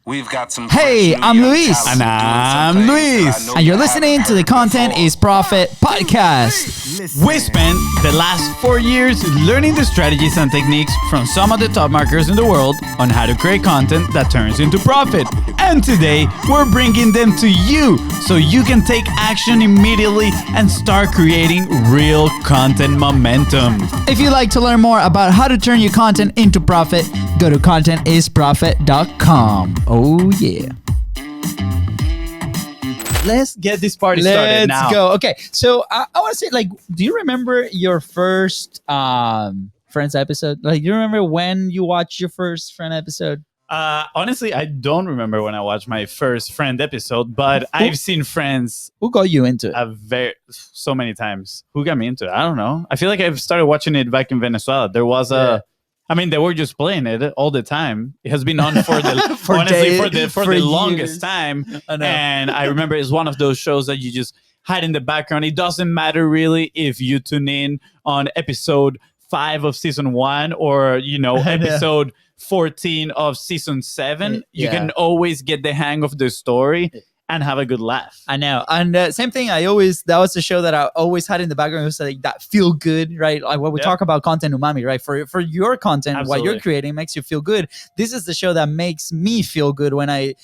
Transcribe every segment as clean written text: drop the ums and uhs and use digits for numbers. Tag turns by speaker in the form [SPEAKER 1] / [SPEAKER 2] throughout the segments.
[SPEAKER 1] We've got some.
[SPEAKER 2] Hey, I'm Luis.
[SPEAKER 3] And I'm Luis.
[SPEAKER 2] And you're listening to the Content is Profit podcast.
[SPEAKER 3] We spent the last 4 years learning the strategies and techniques from some of the top marketers in the world on how to create content that turns into profit. And today, we're bringing them to you so you can take action immediately and start creating real content momentum.
[SPEAKER 2] If you'd like to learn more about how to turn your content into profit, go to contentisprofit.com. Oh, yeah.
[SPEAKER 3] Let's get this party started now.
[SPEAKER 2] Let's go. Okay, so I want to say, do you remember your first Friends episode? Do you remember when you watched your first Friend episode?
[SPEAKER 3] Honestly, I don't remember when I watched my first Friend episode, but I've seen Friends.
[SPEAKER 2] Who got you into it?
[SPEAKER 3] So many times. Who got me into it? I don't know. I feel like I've started watching it back in Venezuela. There was they were just playing it all the time. It has been on for the for the longest time. And I remember it's one of those shows that you just hide in the background. It doesn't matter really if you tune in on episode 5 of season 1 or episode 14 of season 7. You can always get the hang of the story and have a good laugh.
[SPEAKER 2] I know. And same thing, that was the show that I always had in the background. It was like that feel good, right? Like when we talk about content umami, right? For your content, what you're creating makes you feel good. This is the show that makes me feel good when I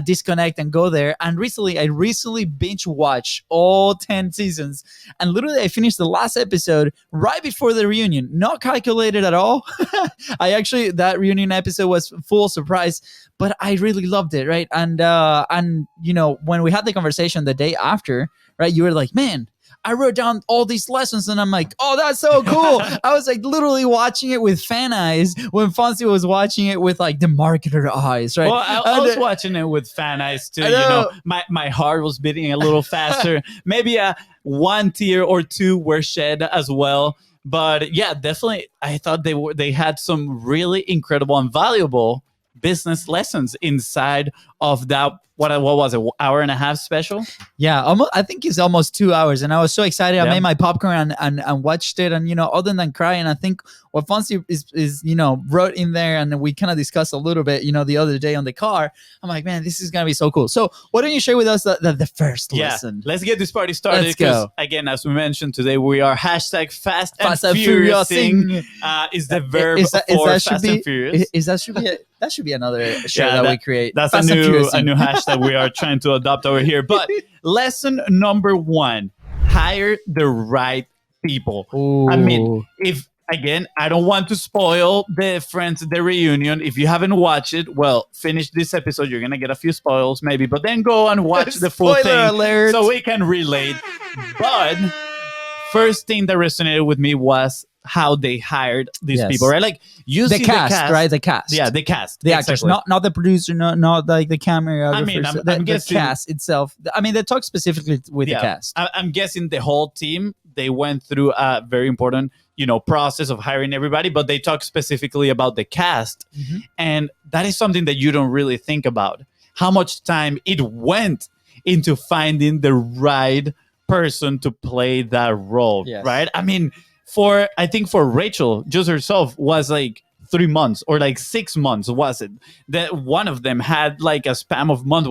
[SPEAKER 2] disconnect and go there. And I recently binge watched all 10 seasons. And literally I finished the last episode right before the reunion. Not calculated at all. That reunion episode was full surprise, but I really loved it, right? And when we had the conversation the day after, right, you were like, man, I wrote down all these lessons, and I'm like, oh, that's so cool. I was literally watching it with fan eyes when Fonzie was watching it with the marketer eyes, right?
[SPEAKER 3] Well, I was watching it with fan eyes too. My heart was beating a little faster. Maybe one tear or two were shed as well. But yeah, definitely, I thought they had some really incredible and valuable business lessons inside of that. What was it? Hour and a half special?
[SPEAKER 2] Yeah, I think it's almost 2 hours, and I was so excited. I made my popcorn and watched it, and other than crying, I think what Fonzie is wrote in there, and we kind of discussed a little bit, the other day on the car. I'm like, man, this is gonna be so cool. So why don't you share with us the first lesson?
[SPEAKER 3] Let's get this party started.
[SPEAKER 2] Let's go.
[SPEAKER 3] Again, as we mentioned today, we are #fast and furiousing. Is the verb for Fast and Furious?
[SPEAKER 2] That should be another show that we create.
[SPEAKER 3] That's a new hashtag we are trying to adopt over here. But lesson number 1, hire the right people.
[SPEAKER 2] Ooh.
[SPEAKER 3] I mean, I don't want to spoil the reunion. If you haven't watched it, well, finish this episode. You're going to get a few spoils maybe, but then go and watch the full thing
[SPEAKER 2] alert.
[SPEAKER 3] So we can relate. But first thing that resonated with me was how they hired these people, right? You see the cast,
[SPEAKER 2] right? The cast.
[SPEAKER 3] Yeah, the cast.
[SPEAKER 2] The actors, not the producer, not the camera.
[SPEAKER 3] I'm guessing
[SPEAKER 2] the cast itself. They talk specifically with the cast.
[SPEAKER 3] I'm guessing the whole team, they went through a very important, process of hiring everybody, but they talk specifically about the cast. Mm-hmm. And that is something that you don't really think about. How much time it went into finding the right person to play that role, right? I think for Rachel, just herself, was 3 months or 6 months, was it? That one of them had a span of months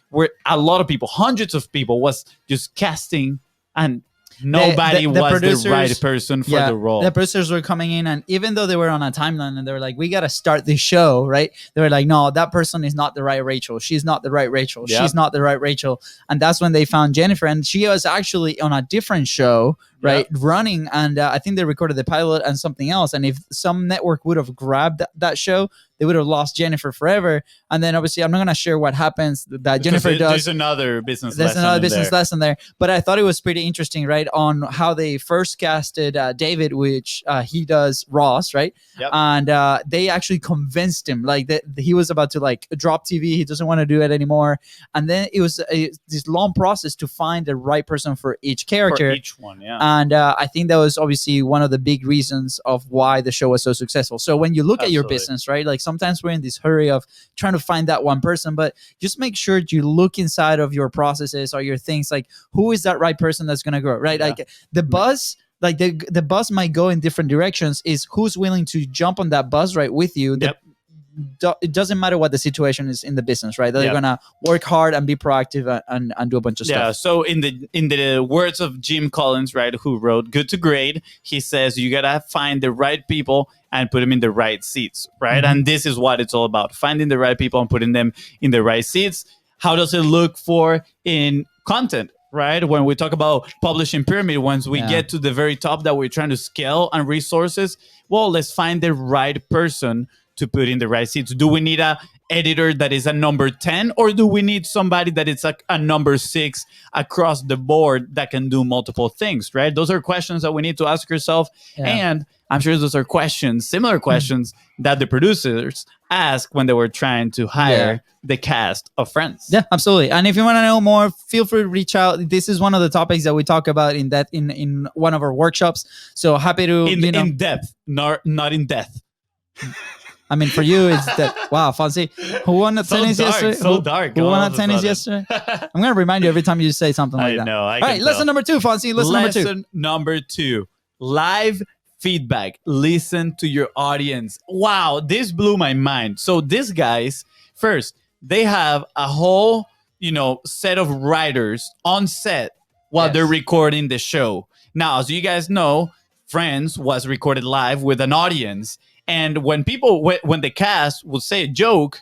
[SPEAKER 3] where a lot of people, hundreds of people, was just casting, and nobody was the right person for the role.
[SPEAKER 2] The producers were coming in, and even though they were on a timeline and they were like, we got to start this show, right? They were like, no, that person is not the right Rachel. She's not the right Rachel. Yep. She's not the right Rachel. And that's when they found Jennifer, and she was actually on a different show, right? Yep. Running, and I think they recorded the pilot and something else. And if some network would have grabbed that show, they would have lost Jennifer forever. And then obviously I'm not going to share what happens that Jennifer does.
[SPEAKER 3] There's another business
[SPEAKER 2] lesson there. But I thought it was pretty interesting, right? On how they first casted David, which he does Ross, right? Yep. And they actually convinced him that he was about to drop TV. He doesn't want to do it anymore. And then it was this long process to find the right person for each character.
[SPEAKER 3] For each one, yeah.
[SPEAKER 2] And I think that was obviously one of the big reasons of why the show was so successful. So when you look at your business, right? Sometimes we're in this hurry of trying to find that one person, but just make sure you look inside of your processes or your things, who is that right person that's going to grow, right? Yeah. The buzz, the bus might go in different directions, is who's willing to jump on that bus right with you.
[SPEAKER 3] Yep.
[SPEAKER 2] it doesn't matter what the situation is in the business, right? They're gonna work hard and be proactive and do a bunch of stuff.
[SPEAKER 3] Yeah. So in the words of Jim Collins, right, who wrote Good to Great, he says you gotta find the right people and put them in the right seats, right? And this is what it's all about: finding the right people and putting them in the right seats. How does it look for in content? Right? When we talk about publishing pyramid, once we get to the very top that we're trying to scale and resources, well, let's find the right person to put in the right seats. Do we need a editor that is a number 10, or do we need somebody that is a number 6 across the board that can do multiple things, right? Those are questions that we need to ask yourself. And I'm sure those are similar questions that the producers asked when they were trying to hire the cast of Friends.
[SPEAKER 2] Yeah, absolutely. And if you want to know more, feel free to reach out. This is one of the topics that we talk about in one of our workshops. So happy to
[SPEAKER 3] in depth, not in death.
[SPEAKER 2] I mean, for you, it's that. Wow, Fonzie, who won the tennis yesterday?
[SPEAKER 3] So dark.
[SPEAKER 2] Who won the tennis yesterday? I'm going to remind you every time you say something like that.
[SPEAKER 3] I know.
[SPEAKER 2] All right, lesson number 2, Fonzie.
[SPEAKER 3] Lesson number 2. Live feedback. Listen to your audience. Wow, this blew my mind. So these guys, first, they have a whole, set of writers on set while they're recording the show. Now, as you guys know, Friends was recorded live with an audience. And when the cast will say a joke,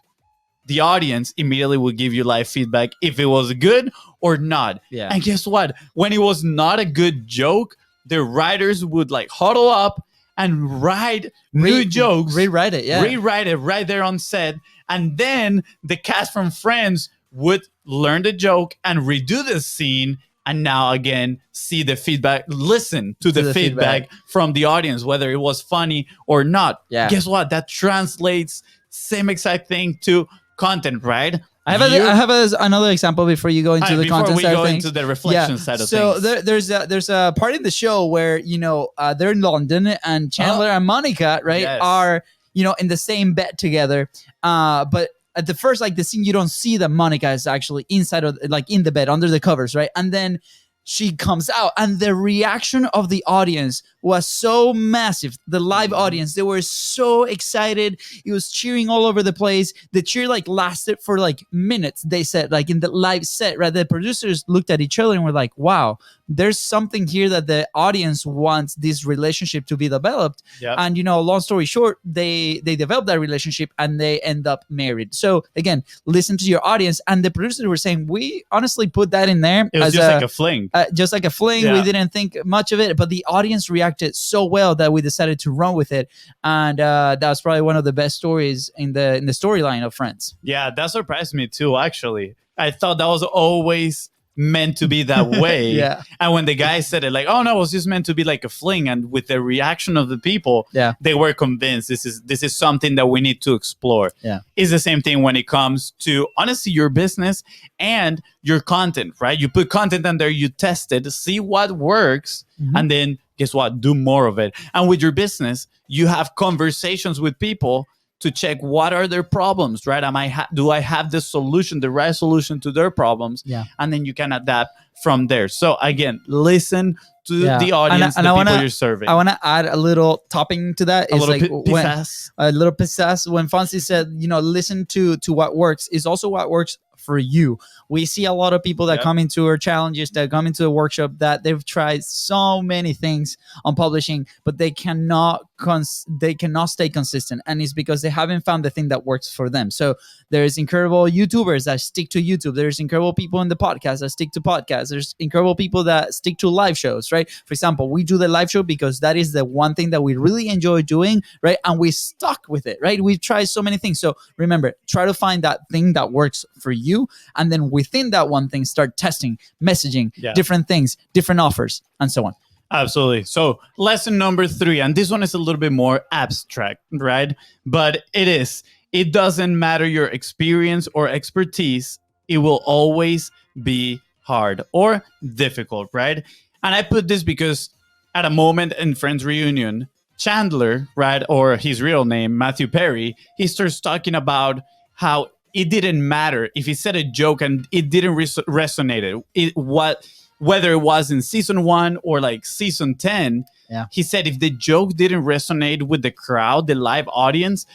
[SPEAKER 3] the audience immediately will give you live feedback if it was good or not.
[SPEAKER 2] Yeah.
[SPEAKER 3] And guess what? When it was not a good joke, the writers would huddle up and write new jokes.
[SPEAKER 2] Rewrite it, yeah.
[SPEAKER 3] Rewrite it right there on set. And then the cast from Friends would learn the joke and redo the scene. And now, again, see the feedback, listen to the feedback from the audience, whether it was funny or not.
[SPEAKER 2] Yeah.
[SPEAKER 3] Guess what? That translates same exact thing to content, right?
[SPEAKER 2] I have another example before you go into the content side of things.
[SPEAKER 3] Into the reflection side of
[SPEAKER 2] things.
[SPEAKER 3] So
[SPEAKER 2] there's a part in the show where, they're in London and Chandler and Monica, right, are, in the same bed together. But at the first, the scene, you don't see that Monica is actually inside of, in the bed, under the covers, right? And then she comes out, and the reaction of the audience was so massive. The live audience, they were so excited. It was cheering all over the place. The cheer lasted for minutes. They said in the live set, right? The producers looked at each other and were like, wow, there's something here that the audience wants this relationship to be developed.
[SPEAKER 3] Yep.
[SPEAKER 2] And, long story short, they developed that relationship and they end up married. So again, listen to your audience. And the producers were saying, we honestly put that in there.
[SPEAKER 3] It was just like a fling.
[SPEAKER 2] Just like a fling.
[SPEAKER 3] Yeah.
[SPEAKER 2] We didn't think much of it, but the audience reacted so well that we decided to run with it. And that was probably one of the best stories in the storyline of Friends.
[SPEAKER 3] Yeah, that surprised me too, actually. I thought that was always meant to be that way.
[SPEAKER 2] Yeah.
[SPEAKER 3] And when the guy said it, oh no, it was just meant to be like a fling, and with the reaction of the people, they were convinced this is something that we need to explore.
[SPEAKER 2] Yeah.
[SPEAKER 3] It's the same thing when it comes to, honestly, your business and your content, right? You put content in there, you test it, see what works, and then guess what? Do more of it. And with your business, you have conversations with people to check what are their problems, right? Do I have the right solution to their problems?
[SPEAKER 2] Yeah.
[SPEAKER 3] And then you can adapt from there. So again, listen to the audience,
[SPEAKER 2] and
[SPEAKER 3] the
[SPEAKER 2] people
[SPEAKER 3] you're serving.
[SPEAKER 2] I want to add a little topping to that.
[SPEAKER 3] A little pizzazz.
[SPEAKER 2] A little pizzazz. When Fonzie said, listen to what works, is also what works for you. We see a lot of people that come into our challenges, that come into the workshop, that they've tried so many things on publishing, but they cannot stay consistent, and it's because they haven't found the thing that works for them. So there's incredible YouTubers that stick to YouTube. There's incredible people in the podcast that stick to podcasts. There's incredible people that stick to live shows, right? For example, we do the live show because that is the one thing that we really enjoy doing, right? And we stuck with it, right? We've tried so many things. So remember, try to find that thing that works for you, and then within that one thing, start testing, messaging, different things, different offers, and so on.
[SPEAKER 3] Absolutely. So lesson number 3, and this one is a little bit more abstract, right? But it doesn't matter your experience or expertise. It will always be hard or difficult, right? And I put this because at a moment in Friends Reunion, Chandler, right, or his real name, Matthew Perry, he starts talking about how it didn't matter if he said a joke and it didn't resonate. Whether it was in season 1 or season 10, he said if the joke didn't resonate with the crowd, the live audience,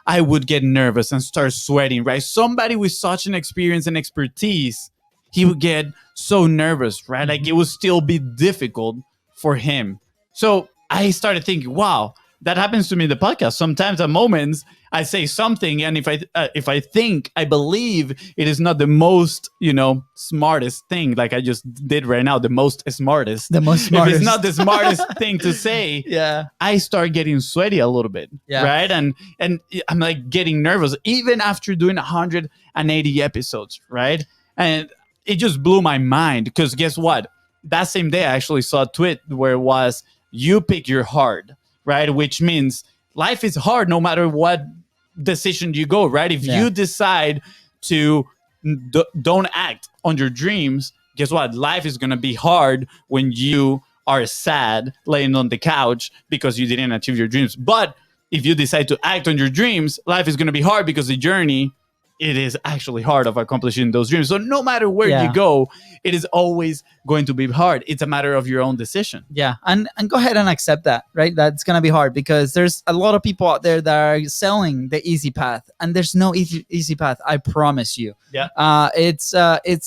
[SPEAKER 3] I would get nervous and start sweating, right? Somebody with such an experience and expertise, he would get so nervous, right? Like it would still be difficult for him. So I started thinking, wow, that happens to me in the podcast. Sometimes at moments I say something, and if I think, I believe it is not the most, smartest thing, like I just did right now, the most smartest.
[SPEAKER 2] If
[SPEAKER 3] it's not the smartest thing to say,
[SPEAKER 2] yeah,
[SPEAKER 3] I start getting sweaty a little bit, right? And I'm like getting nervous, even after doing 180 episodes, right? And it just blew my mind, because guess what? That same day I actually saw a tweet where it was, you pick your hard, right? Which means life is hard no matter what decision you go, right? If you decide to don't act on your dreams, guess what? Life is going to be hard when you are sad laying on the couch because you didn't achieve your dreams. But if you decide to act on your dreams, life is going to be hard because the journey, it is actually hard of accomplishing those dreams. So no matter where you go, it is always going to be hard. It's a matter of your own decision.
[SPEAKER 2] Yeah. And go ahead and accept that, right? That's going to be hard, because there's a lot of people out there that are selling the easy path, and there's no easy path. I promise you.
[SPEAKER 3] Yeah.
[SPEAKER 2] It's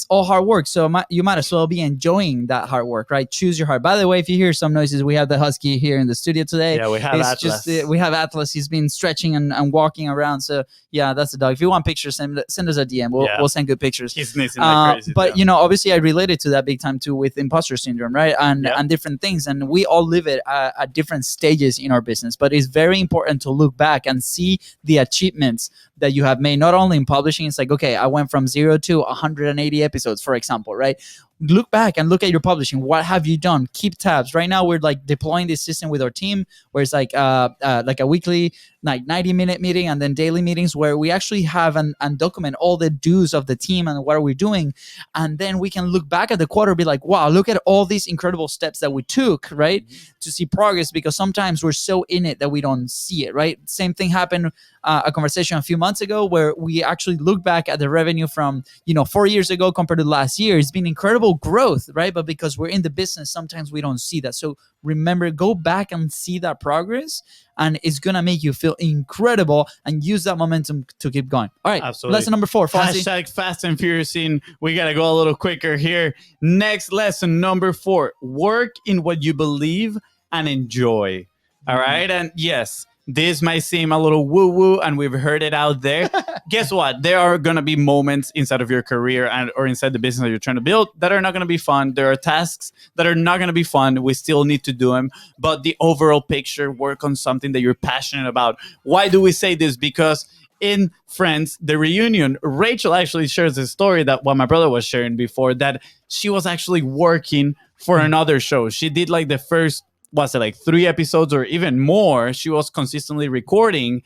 [SPEAKER 2] all hard work. So you might as well be enjoying that hard work, right? Choose your heart. By the way, if you hear some noises, we have the husky here in the studio today.
[SPEAKER 3] Yeah, we have Atlas.
[SPEAKER 2] We have Atlas. He's been stretching and walking around. So yeah, that's the dog. If you want pictures, send us a DM. We'll send good pictures.
[SPEAKER 3] He's sneezing like crazy.
[SPEAKER 2] But obviously I related to that big time too, with imposter syndrome, right? And different things, and we all live it at different stages in our business. But it's very important to look back and see the achievements that you have made, not only in publishing. It's like, okay, I went from 0 to 180 episodes, for example, right? Look back and look at your publishing. What have you done? Keep tabs. Right now, we're like deploying this system with our team, where it's like a weekly, like 90-minute meeting, and then daily meetings where we actually have and document all the do's of the team and what are we doing. And then we can look back at the quarter, be like, wow, look at all these incredible steps that we took, right? To see progress, because sometimes we're so in it that we don't see it, right? Same thing happened, a conversation a few months ago, where we actually look back at the revenue from 4 years ago compared to last year. It's been incredible growth, right? But because we're in the business, sometimes we don't see that. So remember, go back and see that progress, and it's gonna make you feel incredible, and use that momentum to keep going. All right, absolutely. Lesson number 4, Fonzie.
[SPEAKER 3] Hashtag fast and furious. We gotta go a little quicker here. Next lesson, number 4: work in what you believe and enjoy. All right, and yes, this might seem a little woo-woo, and we've heard it out there. Guess what? There are going to be moments inside of your career or inside the business that you're trying to build that are not going to be fun. There are tasks that are not going to be fun. We still need to do them. But the overall picture, work on something that you're passionate about. Why do we say this? Because in Friends, the reunion, Rachel actually shares a story that what my brother was sharing before, that she was actually working for another show. She did like the first, was it like 3 episodes or even more? She was consistently recording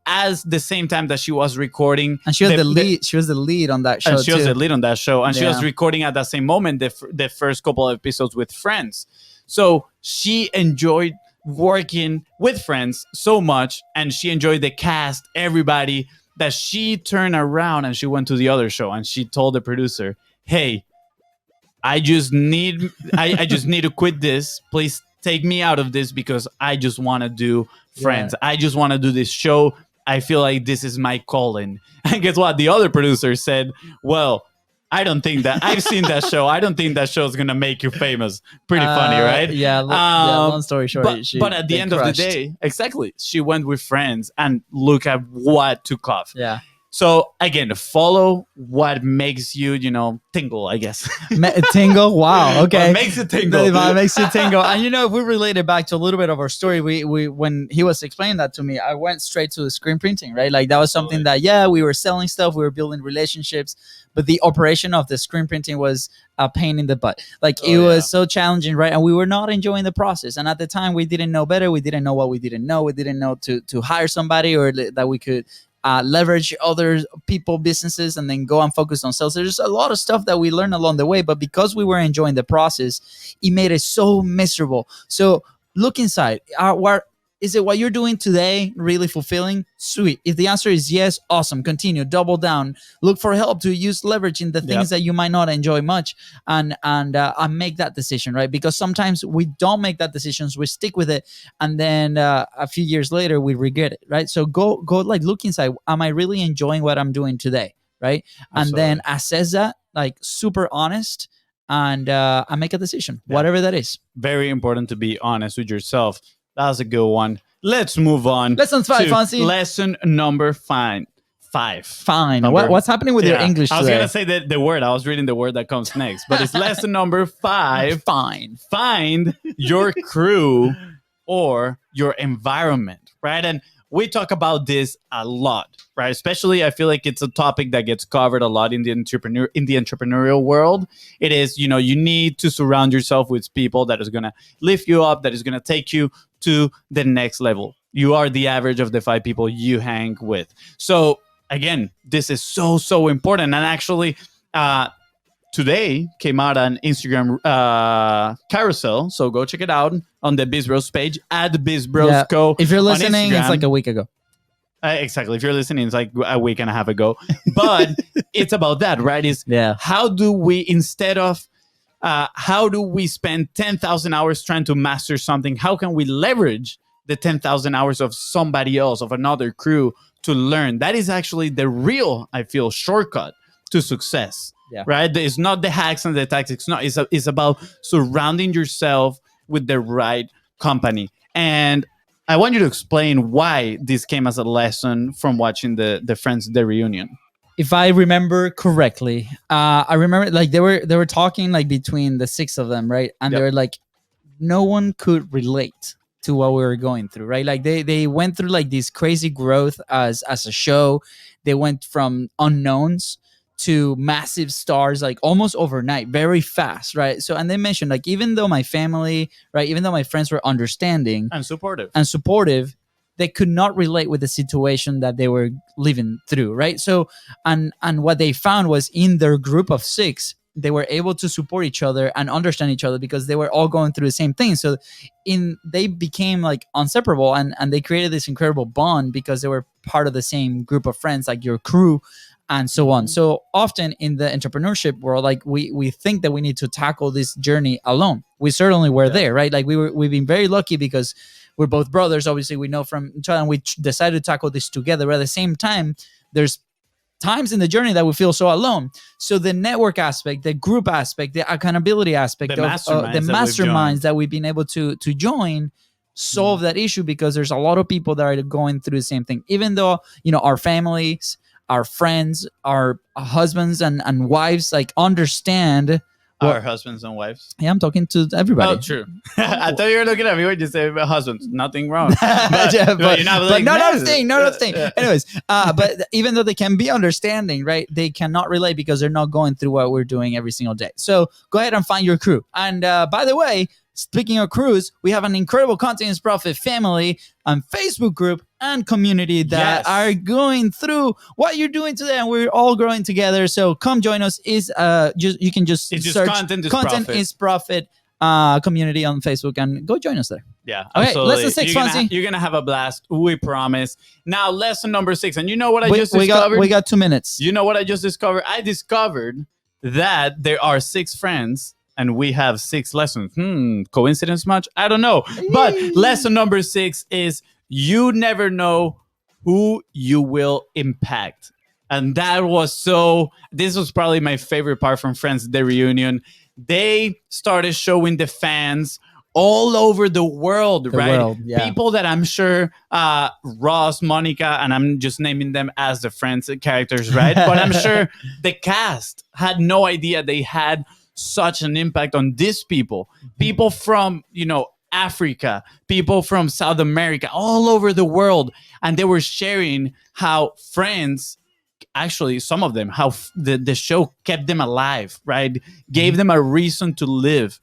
[SPEAKER 3] as the same time that she was recording.
[SPEAKER 2] And she was the lead. She was the lead on that show.
[SPEAKER 3] And she was the lead on that show. And she was recording at that same moment the first couple of episodes with Friends. So she enjoyed working with Friends so much, and she enjoyed the cast, everybody, that she turned around and she went to the other show and she told the producer, hey, I just need to quit this. Please take me out of this, because I just want to do Friends. I just want to do this show. I feel like this is my calling. And guess what? The other producer said, well, I don't think that I've seen that show. I don't think that show is going to make you famous. Pretty funny, right?
[SPEAKER 2] Long story short.
[SPEAKER 3] But at the end of the day, exactly, she went with Friends, and look at what took off.
[SPEAKER 2] Yeah.
[SPEAKER 3] So again, follow what makes you, tingle, I guess.
[SPEAKER 2] Tingle? Wow. Okay.
[SPEAKER 3] What makes it tingle.
[SPEAKER 2] What makes you tingle. And if we relate it back to a little bit of our story, we when he was explaining that to me, I went straight to the screen printing, right? Like that was something that, we were selling stuff, we were building relationships, but the operation of the screen printing was a pain in the butt. Like it was so challenging, right? And we were not enjoying the process. And at the time, we didn't know better. We didn't know what we didn't know. We didn't know to hire somebody, or that we could leverage other people, businesses, and then go and focus on sales. There's a lot of stuff that we learned along the way, but because we were enjoying the process, it made it so miserable. So look inside. Is it what you're doing today really fulfilling? Sweet. If the answer is yes, awesome. Continue, double down, look for help to use leveraging the things that you might not enjoy much, and make that decision, right? Because sometimes we don't make that decisions, we stick with it, and then a few years later we regret it, right? So go like look inside. Am I really enjoying what I'm doing today, right? And then assess that, like super honest, and make a decision, whatever that is.
[SPEAKER 3] Very important to be honest with yourself. That was a good one. Let's move on.
[SPEAKER 2] Lesson 5, Fonzie.
[SPEAKER 3] Lesson number 5.
[SPEAKER 2] Fine. What's happening with your English today?
[SPEAKER 3] I was going to say the word. I was reading the word that comes next. But it's lesson number 5.
[SPEAKER 2] Fine.
[SPEAKER 3] Find your crew or your environment, right? And we talk about this a lot, right? Especially, I feel like it's a topic that gets covered a lot in the entrepreneurial world. It is, you need to surround yourself with people that is going to lift you up, that is going to take you to the next level. You are the average of the 5 people you hang with. So again, this is so important. And actually, today came out an Instagram carousel, so go check it out on the BIZBROS page at BIZBROS Co.
[SPEAKER 2] If you're listening, it's like a week ago.
[SPEAKER 3] Exactly. If you're listening, it's like a week and a half ago. But it's about that, right? How do we, instead of how do we spend 10,000 hours trying to master something? How can we leverage the 10,000 hours of somebody else, of another crew, to learn? That is actually the real, I feel, shortcut to success. Right? It's not the hacks and the tactics. No, it's about surrounding yourself with the right company. And I want you to explain why this came as a lesson from watching the Friends, the reunion.
[SPEAKER 2] If I remember correctly, I remember like they were talking like between the 6 of them, right? And they were like, no one could relate to what we were going through, right? Like they went through like this crazy growth as a show. They went from unknowns to massive stars, like almost overnight, very fast, right? So, and they mentioned like, even though my family, right, even though my friends were understanding
[SPEAKER 3] and supportive,
[SPEAKER 2] they could not relate with the situation that they were living through, right? So, and what they found was in their group of 6, they were able to support each other and understand each other because they were all going through the same thing. So they became like inseparable, and they created this incredible bond because they were part of the same group of friends, like your crew, and so on. So often in the entrepreneurship world, like we think that we need to tackle this journey alone. We certainly were there, right? Like we've been very lucky because we're both brothers. Obviously, we know from each other, and we decided to tackle this together. But at the same time, there's times in the journey that we feel so alone. So the network aspect, the group aspect, the accountability aspect, the masterminds that we've been able to join solve that issue, because there's a lot of people that are going through the same thing. Even though, our families, our friends, our husbands and wives, like understand.
[SPEAKER 3] Our husbands and wives.
[SPEAKER 2] Yeah, I'm talking to everybody.
[SPEAKER 3] Oh, true. I thought you were looking at me when you said husbands. Nothing wrong. But
[SPEAKER 2] you're not like, not understanding. Anyways, but even though they can be understanding, right, they cannot relate because they're not going through what we're doing every single day. So go ahead and find your crew. And by the way, speaking of crews, we have an incredible Content Profit family and Facebook group and community that are going through what you're doing today, and we're all growing together. So come join us. You can just search Content is Profit community on Facebook and go join us there.
[SPEAKER 3] Yeah,
[SPEAKER 2] okay. Lesson 6, Fonzie.
[SPEAKER 3] You're gonna have a blast. We promise. Now, lesson number 6, and you know what I just discovered?
[SPEAKER 2] We got 2 minutes.
[SPEAKER 3] You know what I just discovered? I discovered that there are 6 friends. And we have 6 lessons. Coincidence much? I don't know. But lesson number 6 is you never know who you will impact. And this was probably my favorite part from Friends, the reunion. They started showing the fans all over the world, right? People that I'm sure Ross, Monica, and I'm just naming them as the Friends characters, right? But I'm sure the cast had no idea they had such an impact on these people from Africa, people from South America, all over the world, and they were sharing how Friends, actually some of them, how the show kept them alive, right? Gave them a reason to live.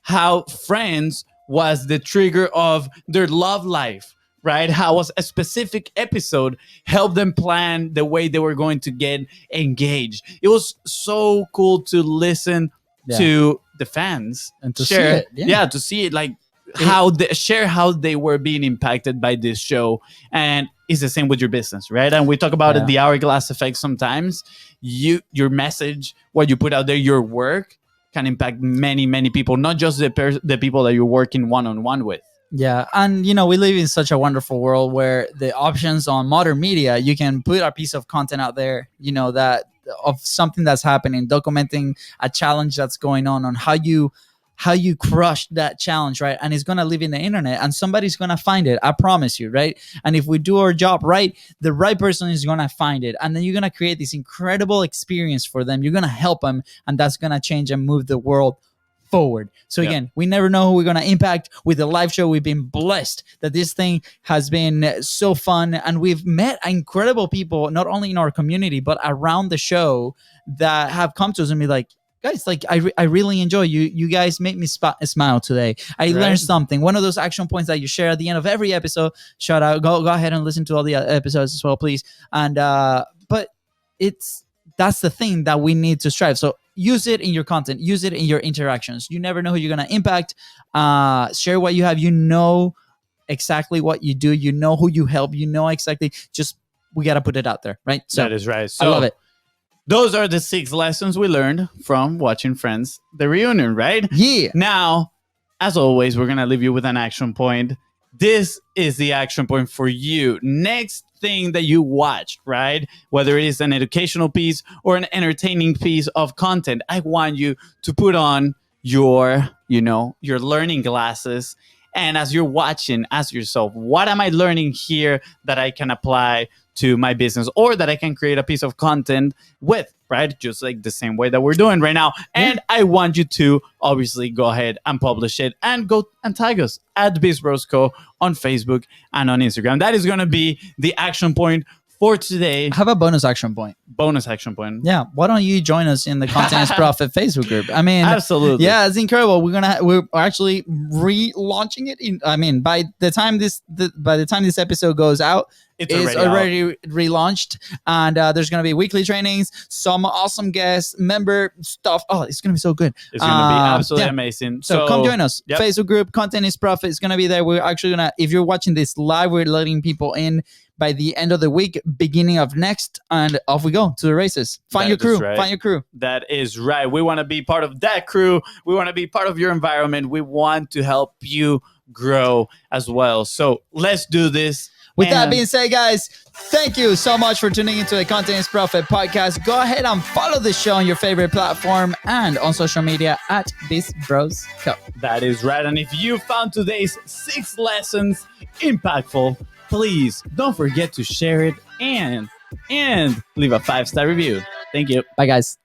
[SPEAKER 3] How Friends was the trigger of their love life, right? How was a specific episode helped them plan the way they were going to get engaged. It was so cool to listen to the fans
[SPEAKER 2] and to share
[SPEAKER 3] to see it. Like, share how they were being impacted by this show. And it's the same with your business, right? And we talk about it, the hourglass effect. Sometimes your message, what you put out there, your work can impact many people, not just the people that you're working one-on-one with.
[SPEAKER 2] Yeah, and we live in such a wonderful world where the options on modern media, you can put a piece of content out there, that of something that's happening, documenting a challenge that's going on how you crushed that challenge, right? And it's gonna live in the internet, and somebody's gonna find it. I promise you, right? And if we do our job right, the right person is gonna find it, and then you're gonna create this incredible experience for them. You're gonna help them, and that's gonna change and move the world forward. So again, we never know who we're going to impact with the live show. We've been blessed that this thing has been so fun, and we've met incredible people, not only in our community, but around the show, that have come to us and be like, guys, like I really enjoy you. You guys make me smile today. I learned something. One of those action points that you share at the end of every episode. Shout out. Go ahead and listen to all the episodes as well, please. And but that's the thing that we need to strive. So use it in your content. Use it in your interactions. You never know who you're going to impact. Share what you have. You know exactly what you do. You know who you help. You know exactly. Just we got to put it out there, right? So
[SPEAKER 3] that is right. So
[SPEAKER 2] I love it.
[SPEAKER 3] Those are the 6 lessons we learned from watching Friends, the reunion, right?
[SPEAKER 2] Yeah.
[SPEAKER 3] Now, as always, we're going to leave you with an action point. This is the action point for you. Next thing that you watch, right? Whether it is an educational piece or an entertaining piece of content, I want you to put on your learning glasses. And as you're watching, ask yourself, what am I learning here that I can apply to my business, or that I can create a piece of content with, right? Just like the same way that we're doing right now. And I want you to obviously go ahead and publish it and go and tag us at BIZBROS Co on Facebook and on Instagram. That is going to be the action point for today.
[SPEAKER 2] I have a bonus action point.
[SPEAKER 3] Yeah.
[SPEAKER 2] Why don't you join us in the Content is Profit Facebook group? I mean,
[SPEAKER 3] absolutely.
[SPEAKER 2] Yeah, it's incredible. We're actually relaunching it. By the time this episode goes out, it's already relaunched, and there's going to be weekly trainings, some awesome guests, member stuff. Oh, it's going to be so good.
[SPEAKER 3] It's going to be absolutely amazing.
[SPEAKER 2] So come join us. Facebook group, Content is Profit. It's going to be there. We're actually going to, if you're watching this live, we're letting people in by the end of the week, beginning of next, and off we go to the races. Find your crew.
[SPEAKER 3] That is right. We want to be part of that crew. We want to be part of your environment. We want to help you grow as well. So let's do this.
[SPEAKER 2] With that being said, guys, thank you so much for tuning into the Content is Profit podcast. Go ahead and follow the show on your favorite platform and on social media at BIZBROS Co.
[SPEAKER 3] That is right. And if you found today's 6 lessons impactful, please don't forget to share it and leave a 5-star review. Thank you.
[SPEAKER 2] Bye, guys.